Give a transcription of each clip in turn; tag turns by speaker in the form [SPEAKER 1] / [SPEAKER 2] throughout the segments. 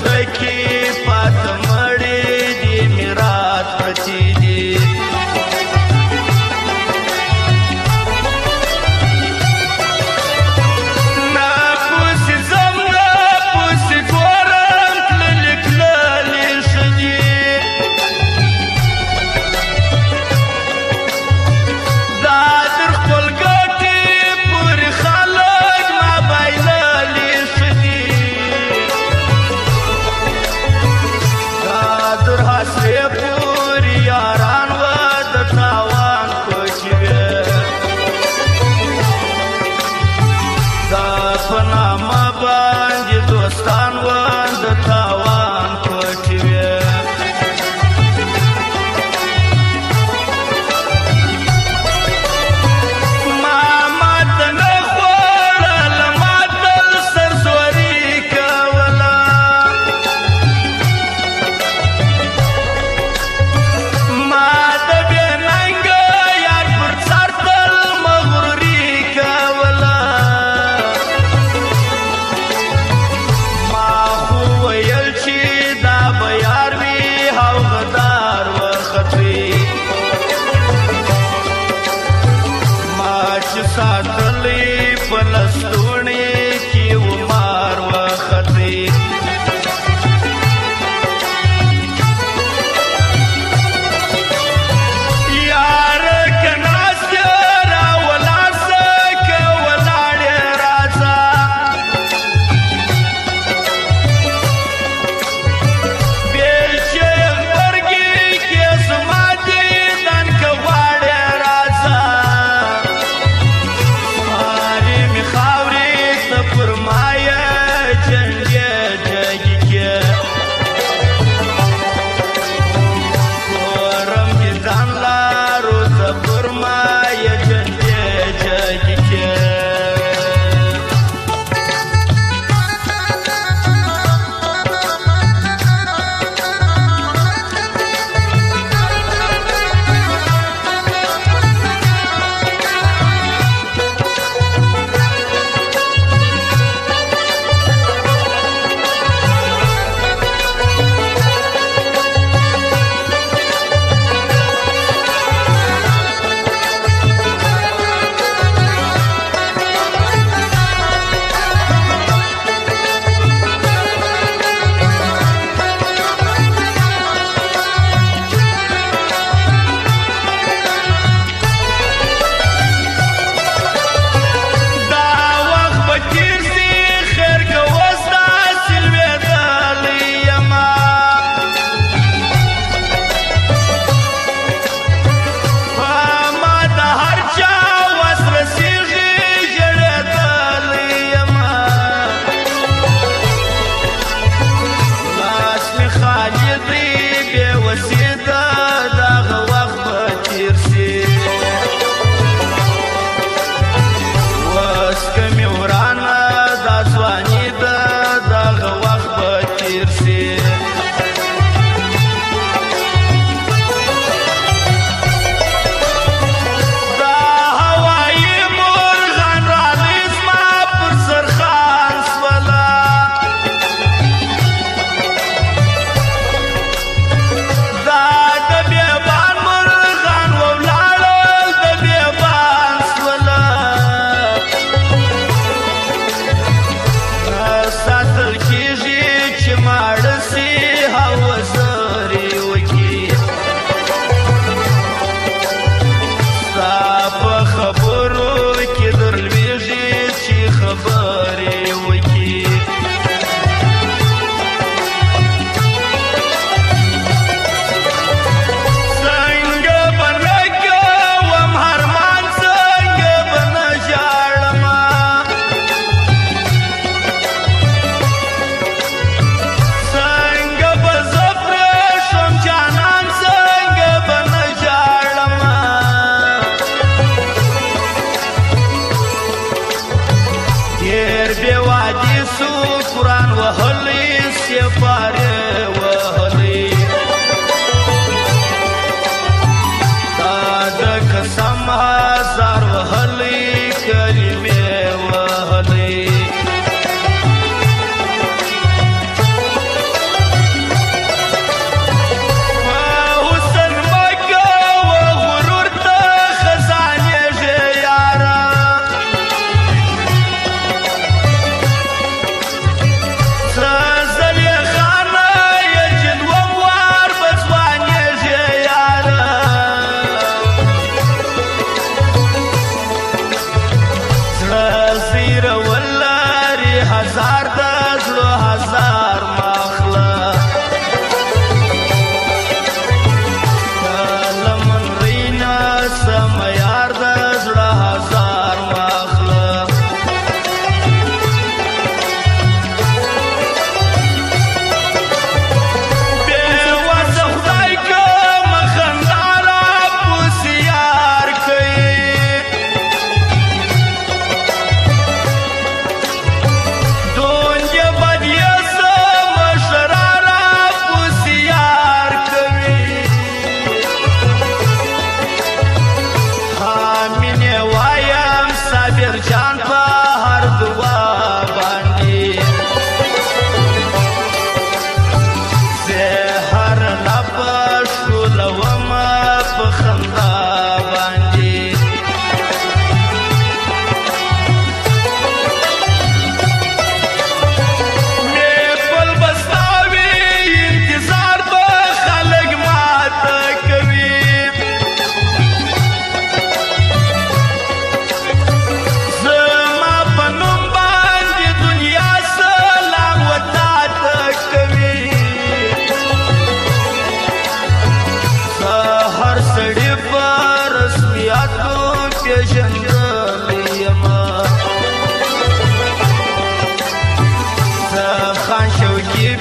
[SPEAKER 1] ډکې پاته مړې دي میراث پرتې دي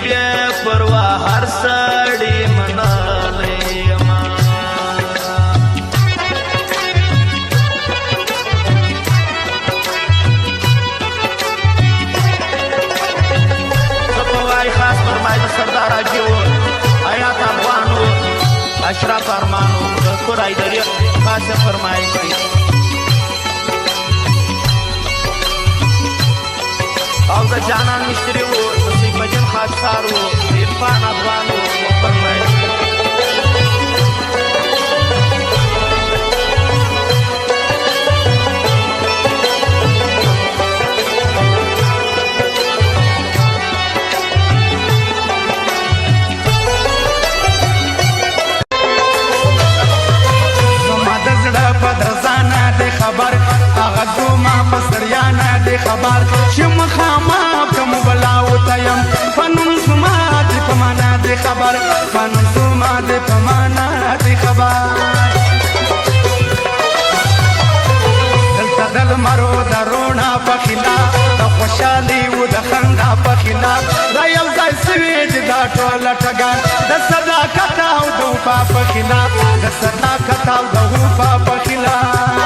[SPEAKER 1] بیا پروا هر سړی منلی یما زه په وای خاص فرمایي سردار حاجي و حیات افغان و اشرف ارمان و دکتور حیدري خاصه فرمایي کوي او د جانان مشتری و نصیب مجن خاکسار و عرفان افغان و فرمایي
[SPEAKER 2] خبر هغه دوما پسریانا دی خبر چې مخامخ کوم بلاو تیم فنون زما دی په معنا دی خبر فنون زما دی په معنا دی خبر دلته د لمرو د روڼا په خلاف د خوشحالي و د خندا په خلاف را یو ځای سوي چې دا ټوله ټګان د صداقت او د وفا په خلاف د صداقت او د وفا په خلاف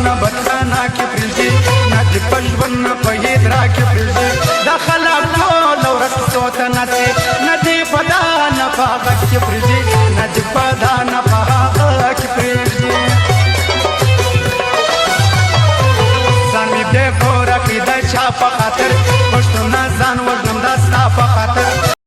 [SPEAKER 2] نه بټانا کې پرځي نه د پښون نه په هدرا کې پرځي دا خلک ټول ورځ سوته نسي نه دی پدا نه پاغه کې پرځي نه دی پدا نه پاغه کې پرځي ځان می دې پورا کې د چا په خاطر پښتون ځان وژنم دا ستا په خاطر